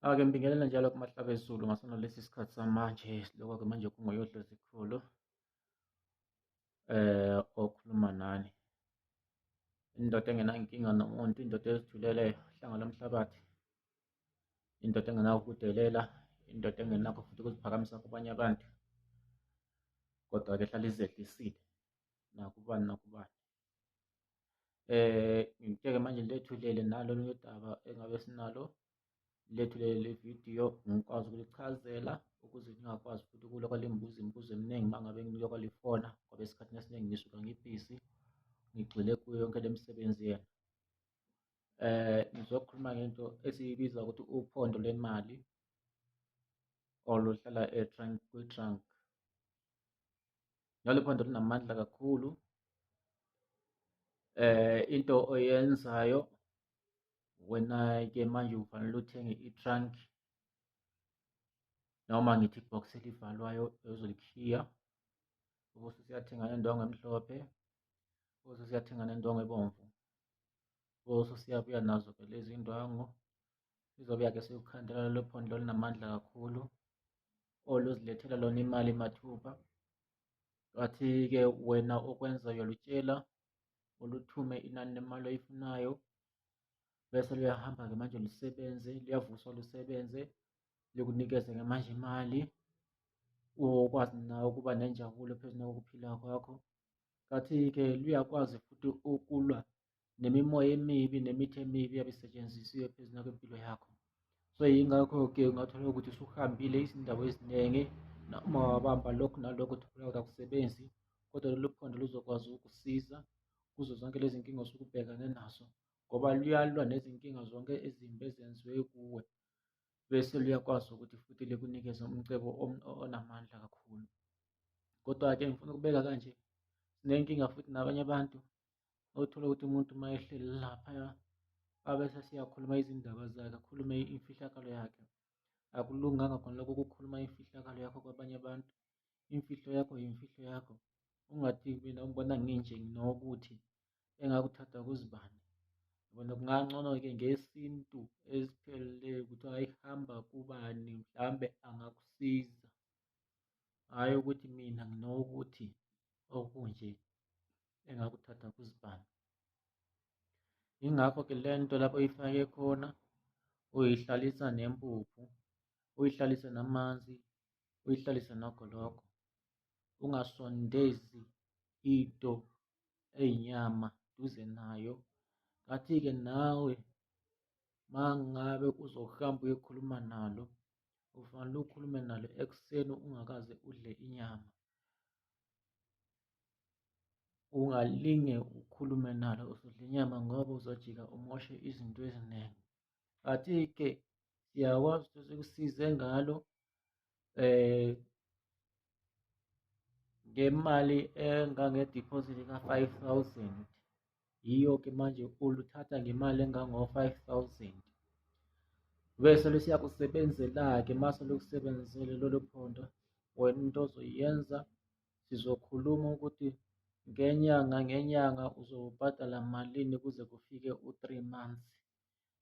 Ake ngibingelela njalo kumahlaba ezulu ngasonalesi sikhathi samanje silokho-ke manje kungoyodlozikhulu okhuluma nani. Indoda engenankinga nomuntu, indoda ezijuleleyo uhlanga lomhlabathi, indoda engenakudelela, indoda engenakho futhi ukuziphakamisa kubanye abantu, kodwa-ke ehlala izehlisile nakubani nakubani. Ngitsheke manje lethulele nalo olunye udaba engabe sinalo, lethulele le vidiyo ngikwazi ukulichazela ukuze ngingakwazi futhi ukulokho limbuza imibuzo eminingi uma ngabe ngilokho lifona, ngoba esikhathini esiningi ngisuka ngibhizi ngigxile kuyo yonke le misebenzi yena. Ngizokhuluma ngento esiyibiza ukuthi uphondo lwemali oluhlala kwi-trunk. Lolu phondo lunamandla kakhulu. Into oyenzayo wena-ke manje ufanele uthenge i-trunk noma ngithi i-box elivalwayo ozolikhiya, ubese usuyathenga nendwangu emhlophe, ubese usuyathenga nendwangu ebomvu, ubese usuyabuya nazo-ke lezi ndwangu, izobuya-ke seyikukhandela lolo phondo olunamandla kakhulu oluzilethela lona imali mathupha. Kathi-ke wena okwenza uyalutshela, uluthume inani lemali oyifunayo, bese luyahamba-ke manje lusebenze, luyavuswa lusebenze, likunikeze-ke manje imali, ukwazi nawe ukuba nenjabulo phezulu kokuphila kwakho. Kathi-ke luyakwazi futhi ukulwa nemimoya emibi nemithi emibi eyabe isetshenzisiwe phezulu kwempilo yakho. So yingakho-ke ungathola ukuthi usuhambile izindawo eziningi noma wabamba lokhu nalokhu uthola ukuthi akusebenzi, kodwa lolu phondo luzokwazi ukukusiza kuzo zonke lezi nkinga osuke ubhekane nazo, ngoba luyalwa nezinkinga zonke ezimbi ezenziwe kuwe, bese luyakwazi ukuthi futhi likunikeze umcebo onamandla kakhulu. Kodwa-ke ngifuna ukubeka kanje, sinenkinga futhi nabanye abantu othola ukuthi umuntu uma ehleli laphaya abese siyakhuluma izindaba zakhe, akhulume imfihlakalo yakhe. Akulunganga khona lokho ukukhuluma imfihlakalo yakho kwabanye abantu. Imfihlo yakho yimfihlo yakho. Ungathi mina ungibona nginje nginokuthi engakuthatha kuzibani. Bona kungangcono-ke ngesintu esipheleleyo ukuthi hhayi hamba kubani mhlambe angakusiza, hhayi ukuthi mina nginokuthi okunje engakuthatha kuzibani. Yingakho-ke le nto lapho oyifake khona uyihlalisa nempuphu, uyihlalise namanzi, uyihlalise nogologo, ungasondezi into ey'nyama duze nayo. Kathi-ke nawe uma ngabe uzohamba uyokhuluma nalo, ufanele ukhulume nalo ekuseni ungakaze udle inyama. Ungalinge ukhulume nalo usudla inyama ngoba uzojika umoshe izinto eziningi. Kathi-ke siyakwazi ukuthi sikusize ngalo ngemali engange-deposit ka-5,000. Yiyo-ke manje uluthatha ngemali engango-5,000. Bese lusiyakusebenzela-ke mase lukusebenzele lolo phondo, wena into ozoyenza sizokhuluma ukuthi ngenyanga uzobhadala malini kuze kufike u-3 months.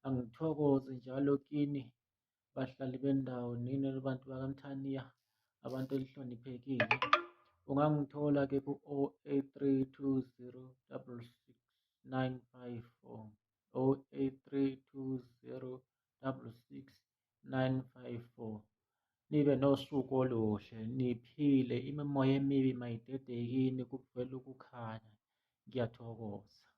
Angithokoze njalo kini bahlali bendawo, nini abantu bakamthaniya, abantu elihloniphekile. Ungangithola-ke ku-08320 66954, 08320 66954. Nibe nosuku oluhle, niphile, imimoya emibi mayidede kini kuvele ukukhanya. Ngiyathokoza.